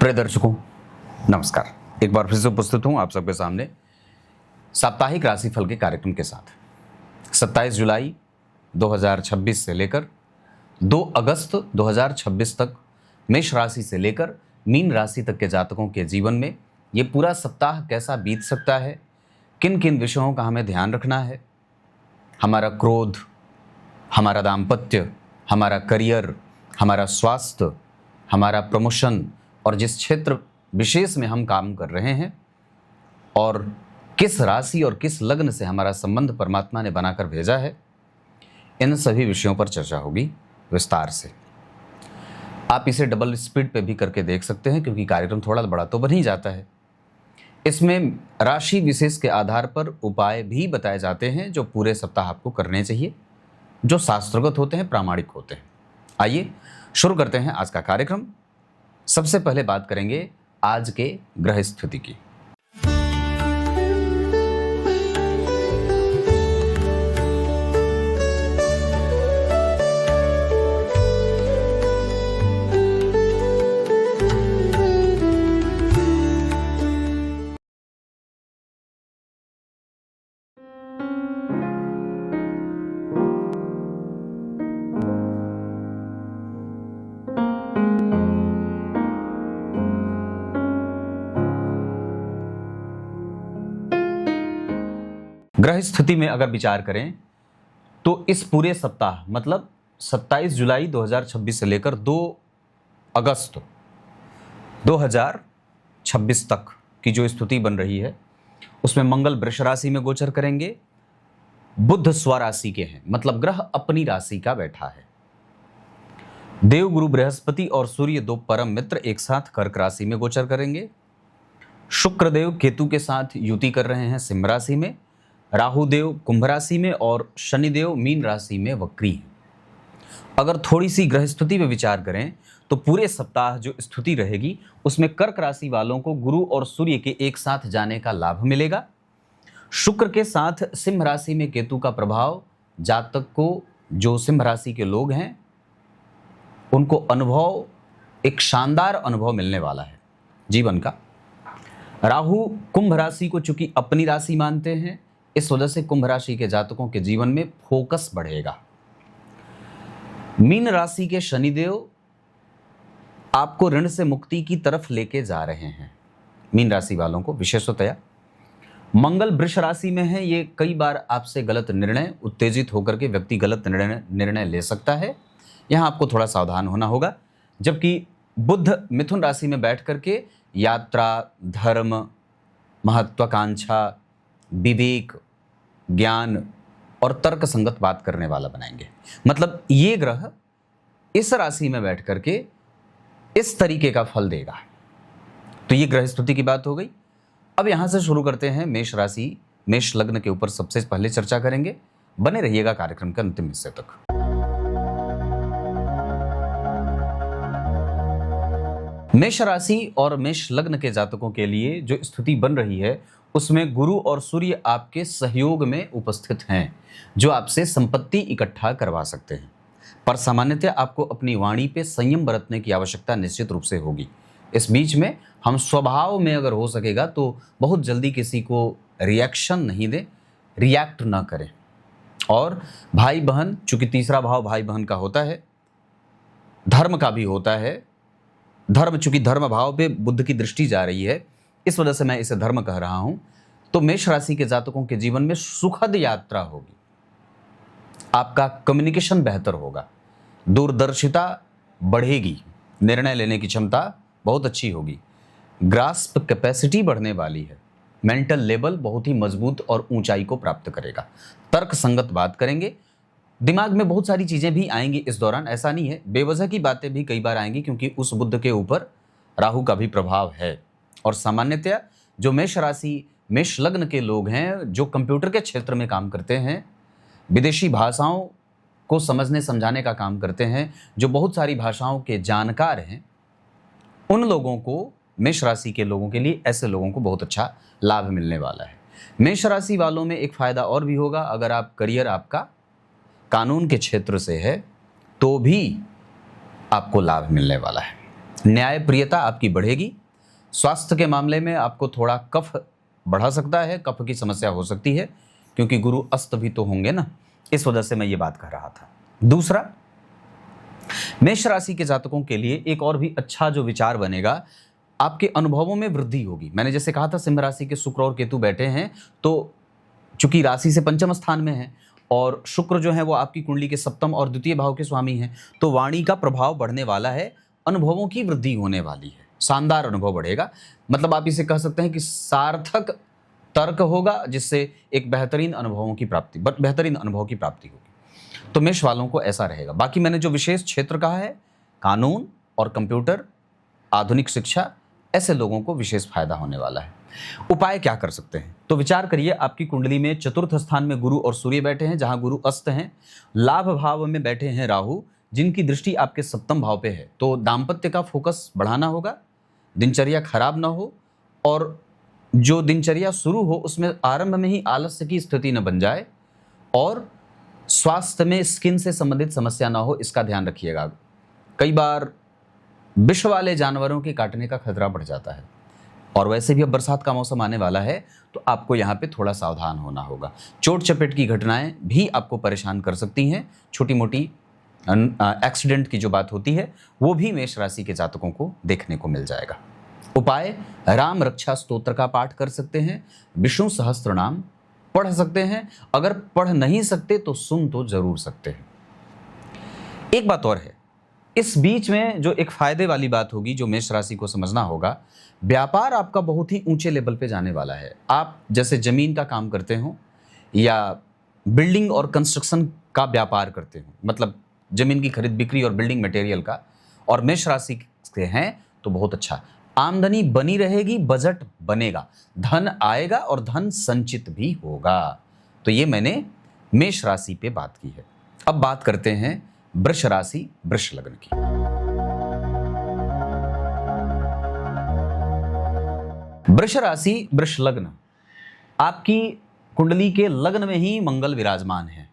प्रिय दर्शकों नमस्कार। एक बार फिर से उपस्थित हूं आप सबके सामने साप्ताहिक राशिफल के कार्यक्रम के साथ। 27 जुलाई 2026 से लेकर 2 अगस्त 2026 तक मेष राशि से लेकर मीन राशि तक के जातकों के जीवन में ये पूरा सप्ताह कैसा बीत सकता है, किन किन विषयों का हमें ध्यान रखना है। हमारा क्रोध, हमारा दाम्पत्य, हमारा करियर, हमारा स्वास्थ्य, हमारा प्रमोशन और जिस क्षेत्र विशेष में हम काम कर रहे हैं और किस राशि और किस लग्न से हमारा संबंध परमात्मा ने बनाकर भेजा है, इन सभी विषयों पर चर्चा होगी विस्तार से। आप इसे डबल स्पीड पे भी करके देख सकते हैं क्योंकि कार्यक्रम थोड़ा बड़ा तो बन ही जाता है। इसमें राशि विशेष के आधार पर उपाय भी बताए जाते हैं जो पूरे सप्ताह आपको करने चाहिए, जो शास्त्रगत होते हैं, प्रामाणिक होते हैं। आइए शुरू करते हैं आज का कार्यक्रम। सबसे पहले बात करेंगे आज के ग्रह स्थिति की। ग्रह स्थिति में अगर विचार करें तो इस पूरे सप्ताह मतलब 27 जुलाई 2026 से लेकर 2 अगस्त 2026 तक की जो स्थिति बन रही है उसमें मंगल वृष राशि में गोचर करेंगे। बुध स्वराशि के हैं, मतलब ग्रह अपनी राशि का बैठा है। देव गुरु बृहस्पति और सूर्य 2 परम मित्र एक साथ कर्क राशि में गोचर करेंगे। शुक्रदेव केतु के साथ युति कर रहे हैं सिंह राशि में। राहु देव कुंभ राशि में और शनिदेव मीन राशि में वक्री है। अगर थोड़ी सी ग्रह स्थिति में विचार करें तो पूरे सप्ताह जो स्थिति रहेगी उसमें कर्क राशि वालों को गुरु और सूर्य के एक साथ जाने का लाभ मिलेगा। शुक्र के साथ सिंह राशि में केतु का प्रभाव जातक को, जो सिंह राशि के लोग हैं उनको अनुभव, एक शानदार अनुभव मिलने वाला है जीवन का। राहु कुंभ राशि को चूंकि अपनी राशि मानते हैं, इस वजह से कुंभ राशि के जातकों के जीवन में फोकस बढ़ेगा। मीन राशि के शनिदेव आपको ऋण से मुक्ति की तरफ लेके जा रहे हैं। मीन राशि वालों को विशेषतया मंगल वृष राशि में है। ये कई बार आपसे गलत निर्णय, उत्तेजित होकर के व्यक्ति गलत निर्णय ले सकता है, यहां आपको थोड़ा सावधान होना होगा। जबकि बुध मिथुन राशि में बैठ करके यात्रा, धर्म, महत्वाकांक्षा, विवेक, ज्ञान और तर्क संगत बात करने वाला बनाएंगे। मतलब ये ग्रह इस राशि में बैठ करके इस तरीके का फल देगा। तो ये ग्रह स्थिति की बात हो गई। अब यहां से शुरू करते हैं मेष राशि, मेष लग्न के ऊपर सबसे पहले चर्चा करेंगे। बने रहिएगा कार्यक्रम के अंतिम हिस्से तक। मेष राशि और मेष लग्न के जातकों के लिए जो स्थिति बन रही है उसमें गुरु और सूर्य आपके सहयोग में उपस्थित हैं, जो आपसे संपत्ति इकट्ठा करवा सकते हैं। पर सामान्यतः आपको अपनी वाणी पे संयम बरतने की आवश्यकता निश्चित रूप से होगी। इस बीच में हम स्वभाव में अगर हो सकेगा तो बहुत जल्दी किसी को रिएक्शन नहीं दें, रिएक्ट ना करें। और भाई बहन, चूंकि तीसरा भाव भाई बहन का होता है, धर्म का भी होता है। धर्म, चूंकि धर्म भाव पे बुध की दृष्टि जा रही है, इस वजह से मैं इसे धर्म कह रहा हूं। तो मेष राशि के जातकों के जीवन में सुखद यात्रा होगी। आपका कम्युनिकेशन बेहतर होगा, दूरदर्शिता बढ़ेगी, निर्णय लेने की क्षमता बहुत अच्छी होगी, ग्रास्प कैपेसिटी बढ़ने वाली है, मेंटल लेवल बहुत ही मजबूत और ऊंचाई को प्राप्त करेगा। तर्क संगत बात करेंगे। दिमाग में बहुत सारी चीजें भी आएंगी इस दौरान, ऐसा नहीं है, बेवजह की बातें भी कई बार आएंगी क्योंकि उस बुध के ऊपर राहु का भी प्रभाव है। और सामान्यतया जो मेष राशि, मेष लग्न के लोग हैं जो कंप्यूटर के क्षेत्र में काम करते हैं, विदेशी भाषाओं को समझने समझाने का काम करते हैं, जो बहुत सारी भाषाओं के जानकार हैं, उन लोगों को, मेष राशि के लोगों के लिए, ऐसे लोगों को बहुत अच्छा लाभ मिलने वाला है। मेष राशि वालों में एक फायदा और भी होगा, अगर आप करियर आपका कानून के क्षेत्र से है तो भी आपको लाभ मिलने वाला है। न्यायप्रियता आपकी बढ़ेगी। स्वास्थ्य के मामले में आपको थोड़ा कफ बढ़ा सकता है, कफ की समस्या हो सकती है, क्योंकि गुरु अस्त भी तो होंगे ना, इस वजह से मैं ये बात कर रहा था। दूसरा, मेष राशि के जातकों के लिए एक और भी अच्छा जो विचार बनेगा, आपके अनुभवों में वृद्धि होगी। मैंने जैसे कहा था सिंह राशि के शुक्र और केतु बैठे हैं, तो चूंकि राशि से पंचम स्थान में है और शुक्र जो है वो आपकी कुंडली के सप्तम और द्वितीय भाव के स्वामी हैं, तो वाणी का प्रभाव बढ़ने वाला है, अनुभवों की वृद्धि होने वाली है, शानदार अनुभव बढ़ेगा। मतलब आप इसे कह सकते हैं कि सार्थक तर्क होगा, जिससे एक बेहतरीन अनुभव की प्राप्ति होगी। तो मेष वालों को ऐसा रहेगा। बाकी मैंने जो विशेष क्षेत्र कहा है, कानून और कंप्यूटर, आधुनिक शिक्षा, ऐसे लोगों को विशेष फायदा होने वाला है। उपाय क्या कर सकते हैं? तो विचार करिए, आपकी कुंडली में चतुर्थ स्थान में गुरु और सूर्य बैठे हैं, जहां गुरु अस्त हैं। लाभ भाव में बैठे हैं राहु, जिनकी दृष्टि आपके सप्तम भाव पे है। तो दाम्पत्य का फोकस बढ़ाना होगा, दिनचर्या खराब ना हो, और जो दिनचर्या शुरू हो उसमें आरंभ में ही आलस्य की स्थिति न बन जाए, और स्वास्थ्य में स्किन से संबंधित समस्या ना हो, इसका ध्यान रखिएगा। कई बार विष वाले जानवरों के काटने का खतरा बढ़ जाता है, और वैसे भी अब बरसात का मौसम आने वाला है, तो आपको यहाँ पे थोड़ा सावधान होना होगा। चोट चपेट की घटनाएं भी आपको परेशान कर सकती हैं। छोटी मोटी एक्सीडेंट की जो बात होती है, वो भी मेष राशि के जातकों को देखने को मिल जाएगा। उपाय, राम रक्षा स्तोत्र का पाठ कर सकते हैं, विष्णु सहस्त्र नाम पढ़ सकते हैं। अगर पढ़ नहीं सकते तो सुन तो जरूर सकते हैं। एक बात और है, इस बीच में जो एक फायदे वाली बात होगी, जो मेष राशि को समझना होगा, व्यापार आपका बहुत ही ऊंचे लेवल पे जाने वाला है। आप जैसे जमीन का काम करते हो या बिल्डिंग और कंस्ट्रक्शन का व्यापार करते हो, मतलब जमीन की खरीद बिक्री और बिल्डिंग मटेरियल का, और मेष राशि के हैं, तो बहुत अच्छा आमदनी बनी रहेगी, बजट बनेगा, धन आएगा और धन संचित भी होगा। तो ये मैंने मेष राशि पे बात की है। अब बात करते हैं वृष राशि वृष लग्न की। वृष राशि वृष लग्न, आपकी कुंडली के लग्न में ही मंगल विराजमान है,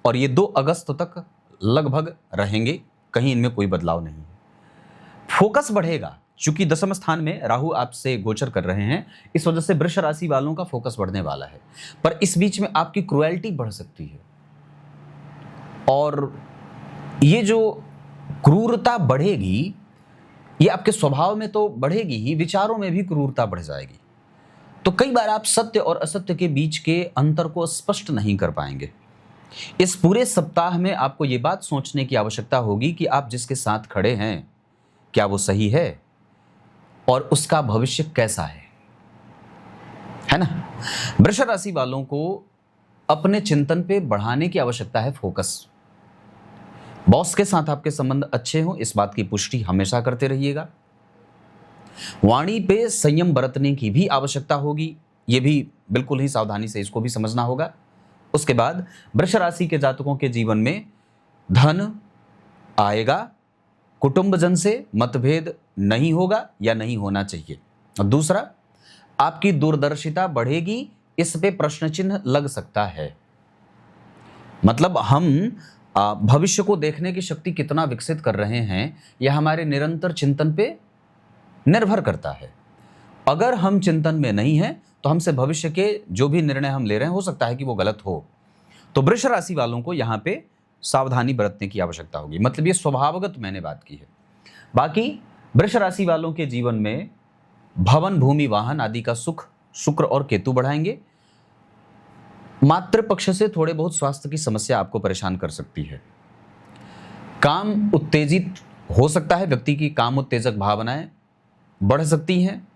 और ये 2 अगस्त तक लगभग रहेंगे, कहीं इनमें कोई बदलाव नहीं है। फोकस बढ़ेगा, चूंकि दसम स्थान में राहु आपसे गोचर कर रहे हैं, इस वजह से वृष राशि वालों का फोकस बढ़ने वाला है। पर इस बीच में आपकी क्रुएल्टी बढ़ सकती है, और ये जो क्रूरता बढ़ेगी, ये आपके स्वभाव में तो बढ़ेगी ही, विचारों में भी क्रूरता बढ़ जाएगी। तो कई बार आप सत्य और असत्य के बीच के अंतर को स्पष्ट नहीं कर पाएंगे। इस पूरे सप्ताह में आपको ये बात सोचने की आवश्यकता होगी कि आप जिसके साथ खड़े हैं, क्या वो सही है और उसका भविष्य कैसा है ना। वृष राशि वालों को अपने चिंतन पे बढ़ाने की आवश्यकता है फोकस। बॉस के साथ आपके संबंध अच्छे हों, इस बात की पुष्टि हमेशा करते रहिएगा। वाणी पे संयम बरतने की भी आवश्यकता होगी, ये भी बिल्कुल ही सावधानी से इसको भी समझना होगा। उसके बाद वृष राशि के जातकों के जीवन में धन आएगा, कुटुंबजन से मतभेद नहीं होगा या नहीं होना चाहिए। और दूसरा, आपकी दूरदर्शिता बढ़ेगी, इस पे प्रश्न चिन्ह लग सकता है। मतलब हम भविष्य को देखने की शक्ति कितना विकसित कर रहे हैं, यह हमारे निरंतर चिंतन पे निर्भर करता है। अगर हम चिंतन में नहीं हैं, तो हमसे भविष्य के जो भी निर्णय हम ले रहे हैं, हो सकता है कि वो गलत हो। तो वृष राशि वालों को यहाँ पे सावधानी बरतने की आवश्यकता होगी। मतलब ये स्वभावगत मैंने बात की है। बाकी वृष राशि वालों के जीवन में भवन, भूमि, वाहन आदि का सुख शुक्र और केतु बढ़ाएंगे। मातृपक्ष से थोड़े बहुत स्वास्थ्य की समस्या आपको परेशान कर सकती है। काम उत्तेजित हो सकता है, व्यक्ति की काम उत्तेजक भावनाएं बढ़ सकती हैं,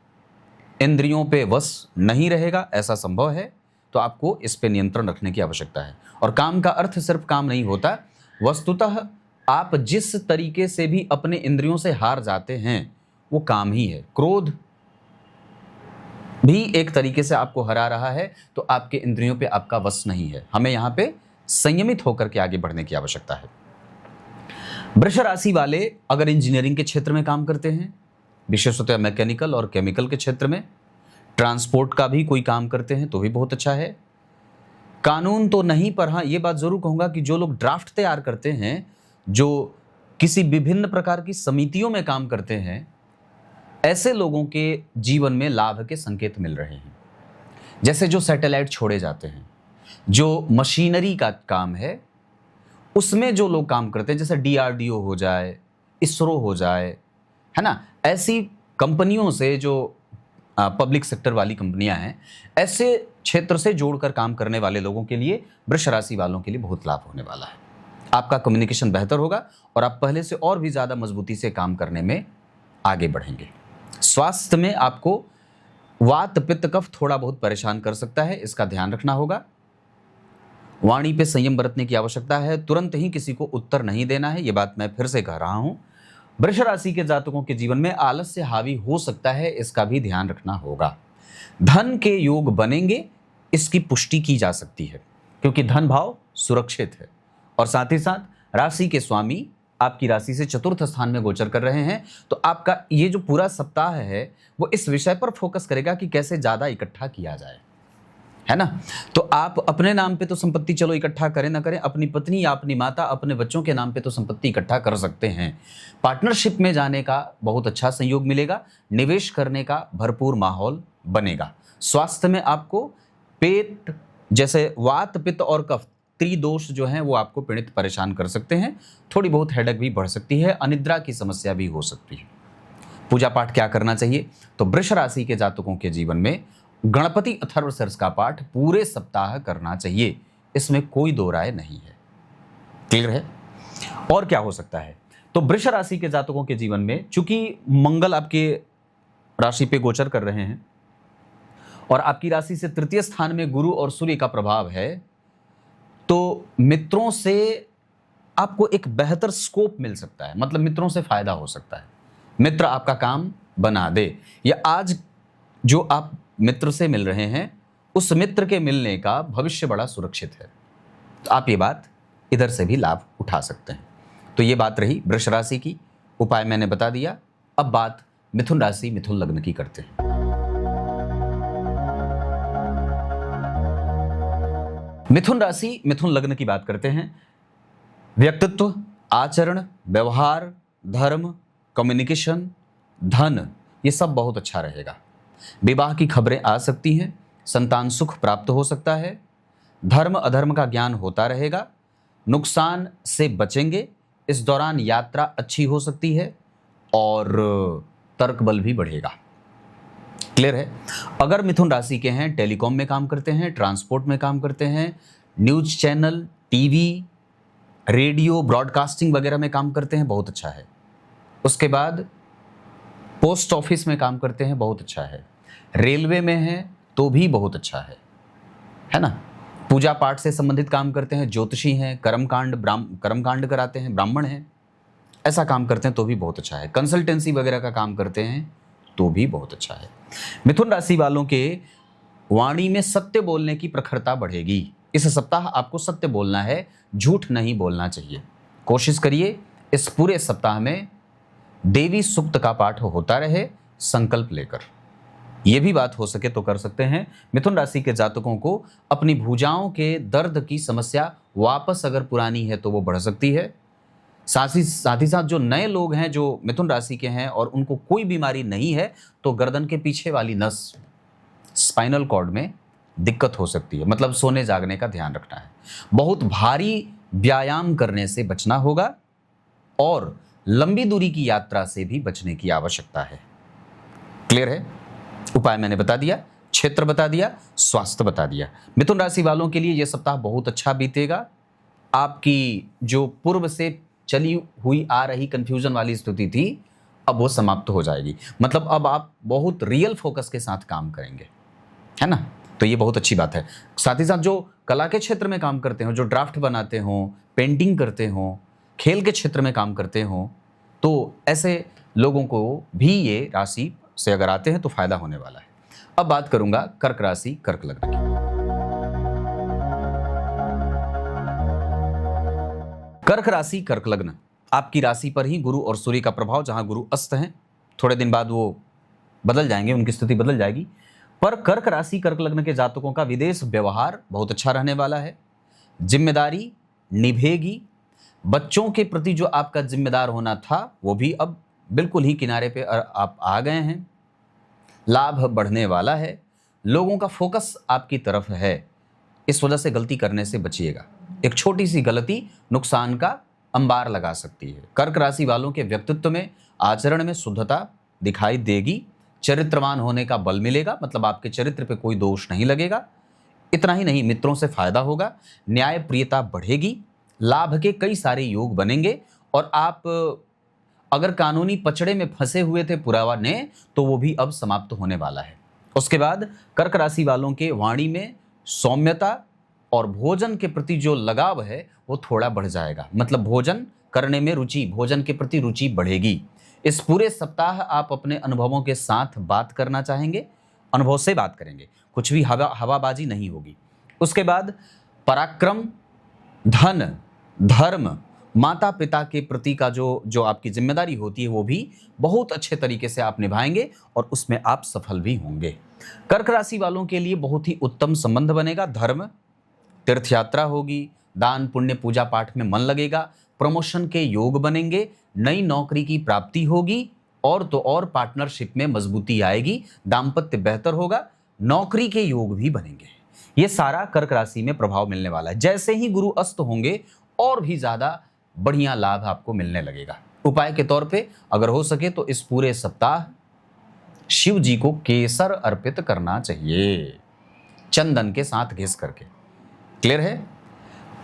इंद्रियों पे वश नहीं रहेगा, ऐसा संभव है। तो आपको इस पे नियंत्रण रखने की आवश्यकता है। और काम का अर्थ सिर्फ काम नहीं होता, वस्तुतः आप जिस तरीके से भी अपने इंद्रियों से हार जाते हैं वो काम ही है। क्रोध भी एक तरीके से आपको हरा रहा है, तो आपके इंद्रियों पे आपका वश नहीं है। हमें यहाँ पे संयमित होकर के आगे बढ़ने की आवश्यकता है। वृष राशि वाले अगर इंजीनियरिंग के क्षेत्र में काम करते हैं, विशेषतः मैकेनिकल और केमिकल के क्षेत्र में, ट्रांसपोर्ट का भी कोई काम करते हैं, तो भी बहुत अच्छा है। कानून तो नहीं, पर हाँ ये बात जरूर कहूँगा कि जो लोग ड्राफ्ट तैयार करते हैं, जो किसी विभिन्न प्रकार की समितियों में काम करते हैं, ऐसे लोगों के जीवन में लाभ के संकेत मिल रहे हैं। जैसे जो सैटेलाइट छोड़े जाते हैं, जो मशीनरी का काम है, उसमें जो लोग काम करते हैं, जैसे डीआरडीओ हो जाए, इसरो हो जाए, है ना, ऐसी कंपनियों से जो पब्लिक सेक्टर वाली कंपनियां हैं, ऐसे क्षेत्र से जोड़कर काम करने वाले लोगों के लिए, वृष राशि वालों के लिए बहुत लाभ होने वाला है। आपका कम्युनिकेशन बेहतर होगा और आप पहले से और भी ज़्यादा मजबूती से काम करने में आगे बढ़ेंगे। स्वास्थ्य में आपको वात पित्त कफ थोड़ा बहुत परेशान कर सकता है, इसका ध्यान रखना होगा। वाणी पे संयम बरतने की आवश्यकता है। तुरंत ही किसी को उत्तर नहीं देना है, ये बात मैं फिर से कह रहा हूं। वृष राशि के जातकों के जीवन में आलस्य हावी हो सकता है, इसका भी ध्यान रखना होगा। धन के योग बनेंगे, इसकी पुष्टि की जा सकती है, क्योंकि धन भाव सुरक्षित है और साथ ही साथ राशि के स्वामी आपकी राशि से चतुर्थ स्थान में गोचर कर रहे हैं। तो आपका ये जो पूरा सप्ताह है वो इस विषय पर फोकस करेगा कि कैसे ज्यादा इकट्ठा किया जाए, है ना। तो आप अपने नाम पे तो संपत्ति चलो इकट्ठा करें ना करें, अपनी पत्नी या अपनी माता, अपने बच्चों के नाम पे तो संपत्ति इकट्ठा कर सकते हैं। पार्टनरशिप में जाने का बहुत अच्छा संयोग मिलेगा, निवेश करने का भरपूर माहौल बनेगा। स्वास्थ्य में आपको पेट जैसे वात पित्त और कफ त्रिदोष जो हैं वो आपको पीड़ित परेशान कर सकते हैं। थोड़ी बहुत हेडेक भी बढ़ सकती है, अनिद्रा की समस्या भी हो सकती है। पूजा पाठ क्या करना चाहिए, तो वृष राशि के जातकों के जीवन में गणपति अथर्वशीर्ष का पाठ पूरे सप्ताह करना चाहिए, इसमें कोई दो राय नहीं है। क्लियर है। और क्या हो सकता है, तो वृष राशि के जातकों के जीवन में चूंकि मंगल आपके राशि पे गोचर कर रहे हैं और आपकी राशि से तृतीय स्थान में गुरु और सूर्य का प्रभाव है, तो मित्रों से आपको एक बेहतर स्कोप मिल सकता है, मतलब मित्रों से फायदा हो सकता है। मित्र आपका काम बना दे, या आज जो आप मित्र से मिल रहे हैं उस मित्र के मिलने का भविष्य बड़ा सुरक्षित है। तो आप ये बात इधर से भी लाभ उठा सकते हैं। तो ये बात रही वृष राशि की, उपाय मैंने बता दिया। अब बात मिथुन राशि मिथुन लग्न की करते हैं। मिथुन राशि मिथुन लग्न की बात करते हैं। व्यक्तित्व, आचरण, व्यवहार, धर्म, कम्युनिकेशन, धन, ये सब बहुत अच्छा रहेगा। विवाह की खबरें आ सकती हैं, संतान सुख प्राप्त हो सकता है, धर्म अधर्म का ज्ञान होता रहेगा, नुकसान से बचेंगे। इस दौरान यात्रा अच्छी हो सकती है और तर्क बल भी बढ़ेगा। क्लियर है। अगर मिथुन राशि के हैं, टेलीकॉम में काम करते हैं, ट्रांसपोर्ट में काम करते हैं, news channel, TV, radio, broadcasting वगैरह में काम करते हैं, बहुत अच्छा है। उसके बाद पोस्ट ऑफिस में काम करते हैं, बहुत अच्छा है। रेलवे में है तो भी बहुत अच्छा है ना। पूजा पाठ से संबंधित काम करते हैं, ज्योतिषी हैं, कर्मकांड कराते हैं, ब्राह्मण हैं, ऐसा काम करते हैं तो भी बहुत अच्छा है। कंसल्टेंसी वगैरह का काम करते हैं तो भी बहुत अच्छा है। मिथुन राशि वालों के वाणी में सत्य बोलने की प्रखरता बढ़ेगी। इस सप्ताह आपको सत्य बोलना है, झूठ नहीं बोलना चाहिए। कोशिश करिए इस पूरे सप्ताह में देवी सूक्त का पाठ होता रहे, संकल्प लेकर। यह भी बात हो सके तो कर सकते हैं। मिथुन राशि के जातकों को अपनी भुजाओं के दर्द की समस्या वापस अगर पुरानी है तो वो बढ़ सकती है। साथ ही साथ जो नए लोग हैं जो मिथुन राशि के हैं और उनको कोई बीमारी नहीं है, तो गर्दन के पीछे वाली नस, स्पाइनल कॉर्ड में दिक्कत हो सकती है, मतलब सोने जागने का ध्यान रखना है। बहुत भारी व्यायाम करने से बचना होगा और लंबी दूरी की यात्रा से भी बचने की आवश्यकता है। क्लियर है। उपाय मैंने बता दिया, क्षेत्र बता दिया, स्वास्थ्य बता दिया। मिथुन राशि वालों के लिए यह सप्ताह बहुत अच्छा बीतेगा। आपकी जो पूर्व से चली हुई आ रही कंफ्यूजन वाली स्थिति थी, अब वो समाप्त हो जाएगी। मतलब अब आप बहुत रियल फोकस के साथ काम करेंगे, है ना। तो ये बहुत अच्छी बात है। साथ ही साथ जो कला के क्षेत्र में काम करते हो, जो ड्राफ्ट बनाते हो, पेंटिंग करते हो, खेल के क्षेत्र में काम करते हो, तो ऐसे लोगों को भी ये राशि से अगर आते हैं तो फायदा होने वाला है। अब बात करूंगा कर्क राशि कर्क लग्न की। कर्क राशि कर्क लग्न, आपकी राशि पर ही गुरु और सूर्य का प्रभाव, जहां गुरु अस्त हैं, थोड़े दिन बाद वो बदल जाएंगे, उनकी स्थिति बदल जाएगी। पर कर्क राशि कर्क लग्न के जातकों का विदेश व्यवहार बहुत अच्छा रहने वाला है। जिम्मेदारी निभेगी, बच्चों के प्रति जो आपका जिम्मेदार होना था वो भी अब बिल्कुल ही किनारे पे आप आ गए हैं। लाभ बढ़ने वाला है, लोगों का फोकस आपकी तरफ है, इस वजह से गलती करने से बचिएगा। एक छोटी सी गलती नुकसान का अंबार लगा सकती है। कर्क राशि वालों के व्यक्तित्व में, आचरण में शुद्धता दिखाई देगी। चरित्रवान होने का बल मिलेगा, मतलब आपके चरित्र पे कोई दोष नहीं लगेगा। इतना ही नहीं, मित्रों से फायदा होगा, न्याय प्रियता बढ़ेगी, लाभ के कई सारे योग बनेंगे। और आप अगर कानूनी पचड़े में फंसे हुए थे पुराने, तो वो भी अब समाप्त होने वाला है। उसके बाद कर्क राशि वालों के वाणी में सौम्यता और भोजन के प्रति जो लगाव है वो थोड़ा बढ़ जाएगा, मतलब भोजन करने में रुचि, भोजन के प्रति रुचि बढ़ेगी। इस पूरे सप्ताह आप अपने अनुभवों के साथ बात करना चाहेंगे, अनुभव से बात करेंगे, कुछ भी हवाबाजी नहीं होगी। उसके बाद पराक्रम, धन, धर्म, माता पिता के प्रति का जो आपकी जिम्मेदारी होती है वो भी बहुत अच्छे तरीके से आप निभाएंगे और उसमें आप सफल भी होंगे। कर्क राशि वालों के लिए बहुत ही उत्तम संबंध बनेगा। धर्म, तीर्थ यात्रा होगी, दान पुण्य पूजा पाठ में मन लगेगा, प्रमोशन के योग बनेंगे, नई नौकरी की प्राप्ति होगी और तो और पार्टनरशिप में मजबूती आएगी, दाम्पत्य बेहतर होगा, नौकरी के योग भी बनेंगे। ये सारा कर्क राशि में प्रभाव मिलने वाला है। जैसे ही गुरु अस्त होंगे और भी ज्यादा बढ़िया लाभ आपको मिलने लगेगा। उपाय के तौर पे अगर हो सके तो इस पूरे सप्ताह शिव जी को केसर अर्पित करना चाहिए, चंदन के साथ घिस करके। क्लियर है?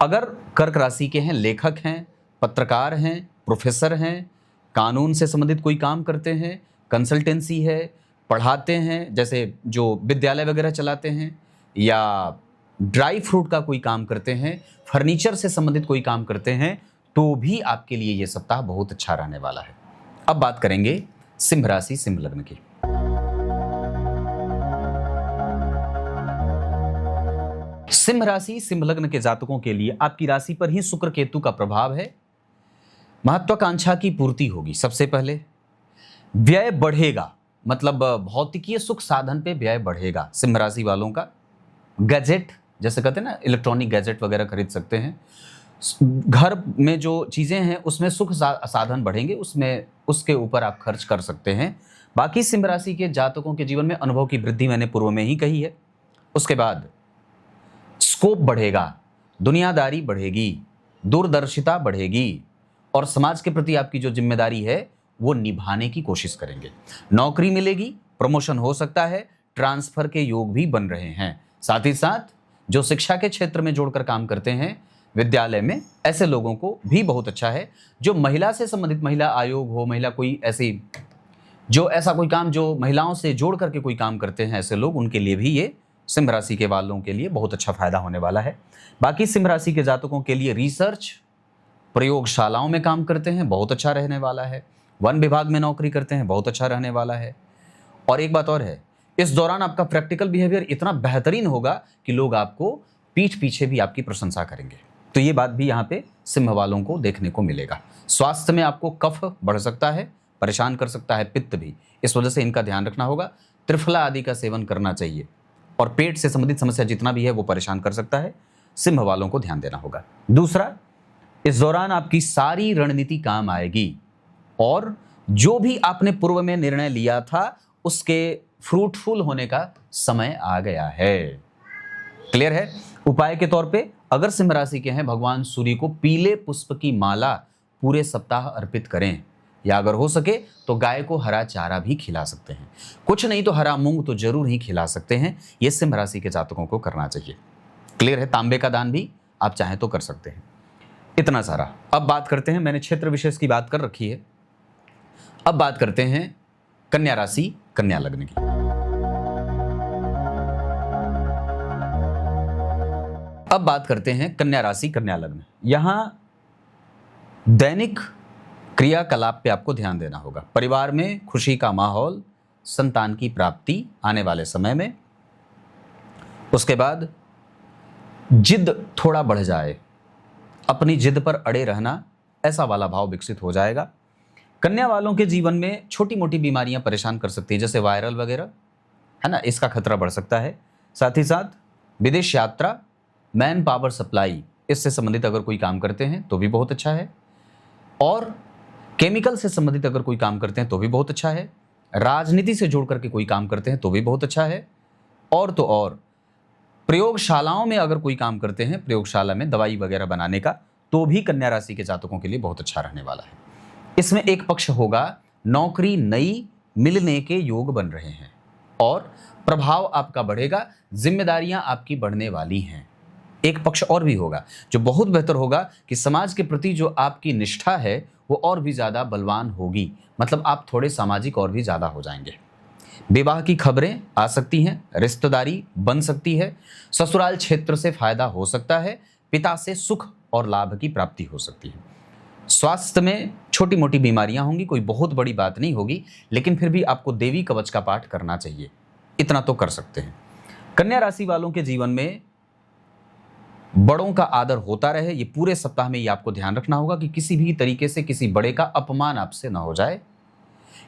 अगर कर्क राशि के हैं, लेखक हैं, पत्रकार हैं, प्रोफेसर हैं, कानून से संबंधित कोई काम करते हैं, कंसल्टेंसी है, पढ़ाते हैं, जैसे जो विद्यालय वगैरह चलाते हैं, या ड्राई फ्रूट का कोई काम करते हैं, फर्नीचर से संबंधित कोई काम करते हैं, तो भी आपके लिए ये सप्ताह बहुत अच्छा रहने वाला है। अब बात करेंगे सिंह राशि, सिंह लग्न की। सिंह राशि, सिंह लग्न के जातकों के लिए आपकी राशि पर ही शुक्र केतु का प्रभाव है। महत्वाकांक्षा की पूर्ति होगी। सबसे पहले व्यय बढ़ेगा, मतलब भौतिकीय सुख साधन पे व्यय बढ़ेगा। सिंह राशि वालों का गैजेट, जैसे कहते हैं ना, इलेक्ट्रॉनिक गैजेट वगैरह खरीद सकते हैं। घर में जो चीज़ें हैं उसमें सुख साधन बढ़ेंगे, उसमें उसके ऊपर आप खर्च कर सकते हैं। बाकी सिंह राशि के जातकों के जीवन में अनुभव की वृद्धि मैंने पूर्व में ही कही है। उसके बाद स्कोप बढ़ेगा, दुनियादारी बढ़ेगी, दूरदर्शिता बढ़ेगी और समाज के प्रति आपकी जो जिम्मेदारी है वो निभाने की कोशिश करेंगे। नौकरी मिलेगी, प्रमोशन हो सकता है, ट्रांसफर के योग भी बन रहे हैं। साथ ही साथ जो शिक्षा के क्षेत्र में जोड़कर काम करते हैं, विद्यालय में, ऐसे लोगों को भी बहुत अच्छा है। जो महिला से संबंधित, महिला आयोग हो, महिला कोई ऐसी जो ऐसा कोई काम जो महिलाओं से जोड़ करके कोई काम करते हैं, ऐसे लोग, उनके लिए भी ये सिंह राशि के वालों के लिए बहुत अच्छा फायदा होने वाला है। बाकी सिंह राशि के जातकों के लिए रिसर्च, प्रयोगशालाओं में काम करते हैं, बहुत अच्छा रहने वाला है। वन विभाग में नौकरी करते हैं, बहुत अच्छा रहने वाला है। और एक बात और है, इस दौरान आपका प्रैक्टिकल बिहेवियर इतना बेहतरीन होगा कि लोग आपको पीठ पीछे भी आपकी प्रशंसा करेंगे। तो ये बात भी यहाँ पे सिंह वालों को देखने को मिलेगा। स्वास्थ्य में आपको कफ बढ़ सकता है, परेशान कर सकता है, पित्त भी, इस वजह से इनका ध्यान रखना होगा। त्रिफला आदि का सेवन करना चाहिए और पेट से संबंधित समस्या जितना भी है वो परेशान कर सकता है, सिंह वालों को ध्यान देना होगा। दूसरा, इस दौरान आपकी सारी रणनीति काम आएगी और जो भी आपने पूर्व में निर्णय लिया था उसके फ्रूटफुल होने का समय आ गया है। क्लियर है? उपाय के तौर पे अगर सिंह राशि के हैं, भगवान सूर्य को पीले पुष्प की माला पूरे सप्ताह अर्पित करें, या अगर हो सके तो गाय को हरा चारा भी खिला सकते हैं। कुछ नहीं तो हरा मूंग तो जरूर ही खिला सकते हैं। ये सिंह राशि के जातकों को करना चाहिए। क्लियर है? तांबे का दान भी आप चाहें तो कर सकते हैं। इतना सारा। अब बात करते हैं, मैंने क्षेत्र विशेष की बात कर रखी है, अब बात करते हैं कन्या राशि, कन्या लग्न की। अब बात करते हैं कन्या राशि, कन्या लग्न। यहां दैनिक क्रियाकलाप पे आपको ध्यान देना होगा। परिवार में खुशी का माहौल, संतान की प्राप्ति आने वाले समय में। उसके बाद जिद थोड़ा बढ़ जाए, अपनी जिद पर अड़े रहना, ऐसा वाला भाव विकसित हो जाएगा। कन्या वालों के जीवन में छोटी मोटी बीमारियां परेशान कर सकती है, जैसे वायरल वगैरह, है ना, इसका खतरा बढ़ सकता है। साथ ही साथ विदेश यात्रा, मैन पावर सप्लाई, इससे संबंधित अगर कोई काम करते हैं तो भी बहुत अच्छा है, और केमिकल से संबंधित अगर कोई काम करते हैं तो भी बहुत अच्छा है, राजनीति से जोड़ करके कोई काम करते हैं तो भी बहुत अच्छा है, और तो और प्रयोगशालाओं में अगर कोई काम करते हैं, प्रयोगशाला में दवाई वगैरह बनाने का, तो भी कन्या राशि के जातकों के लिए बहुत अच्छा रहने वाला है। इसमें एक पक्ष होगा, नौकरी नई मिलने के योग बन रहे हैं और प्रभाव आपका बढ़ेगा, जिम्मेदारियां आपकी बढ़ने वाली हैं। एक पक्ष और भी होगा जो बहुत बेहतर होगा कि समाज के प्रति जो आपकी निष्ठा है वो और भी ज़्यादा बलवान होगी, मतलब आप थोड़े सामाजिक और भी ज़्यादा हो जाएंगे। विवाह की खबरें आ सकती हैं, रिश्तेदारी बन सकती है, ससुराल क्षेत्र से फायदा हो सकता है, पिता से सुख और लाभ की प्राप्ति हो सकती है। स्वास्थ्य में छोटी मोटी बीमारियां होंगी, कोई बहुत बड़ी बात नहीं होगी, लेकिन फिर भी आपको देवी कवच का पाठ करना चाहिए, इतना तो कर सकते हैं। कन्या राशि वालों के जीवन में बड़ों का आदर होता रहे, ये पूरे सप्ताह में ये आपको ध्यान रखना होगा कि किसी भी तरीके से किसी बड़े का अपमान आपसे ना हो जाए।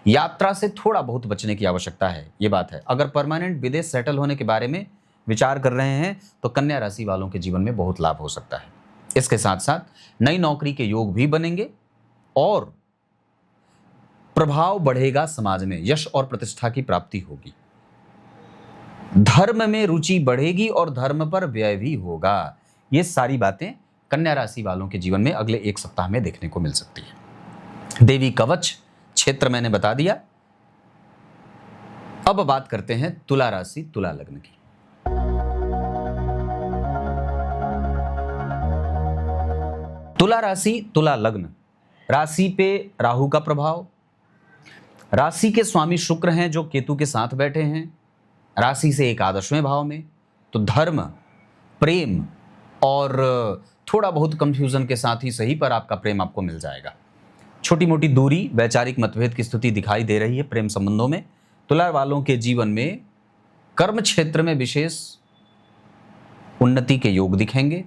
यात्रा से थोड़ा बहुत बचने की आवश्यकता है, ये बात है। अगर परमानेंट विदेश सेटल होने के बारे में विचार कर रहे हैं तो कन्या राशि वालों के जीवन में बहुत लाभ हो सकता है। इसके साथ साथ नई नौकरी के योग भी बनेंगे और प्रभाव बढ़ेगा, समाज में यश और प्रतिष्ठा की प्राप्ति होगी, धर्म में रुचि बढ़ेगी और धर्म पर व्यय भी होगा। ये सारी बातें कन्या राशि वालों के जीवन में अगले एक सप्ताह में देखने को मिल सकती है। देवी कवच क्षेत्र मैंने बता दिया। अब बात करते हैं तुला राशि तुला लग्न की। तुला राशि तुला लग्न, राशि पे राहु का प्रभाव, राशि के स्वामी शुक्र हैं जो केतु के साथ बैठे हैं, राशि से एकादशवें भाव में, तो धर्म, प्रेम और थोड़ा बहुत कंफ्यूजन के साथ ही सही पर आपका प्रेम आपको मिल जाएगा। छोटी मोटी दूरी, वैचारिक मतभेद की स्थिति दिखाई दे रही है प्रेम संबंधों में। तुला वालों के जीवन में कर्म क्षेत्र में विशेष उन्नति के योग दिखेंगे,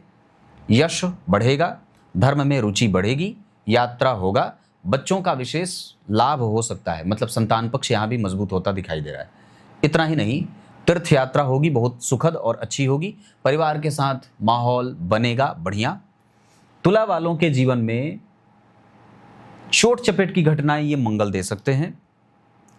यश बढ़ेगा, धर्म में रुचि बढ़ेगी, यात्रा होगा, बच्चों का विशेष लाभ हो सकता है, मतलब संतान पक्ष यहाँ भी मजबूत होता दिखाई दे रहा है। इतना ही नहीं, तीर्थ यात्रा होगी, बहुत सुखद और अच्छी होगी, परिवार के साथ माहौल बनेगा बढ़िया। तुला वालों के जीवन में चोट चपेट की घटनाएं ये मंगल दे सकते हैं।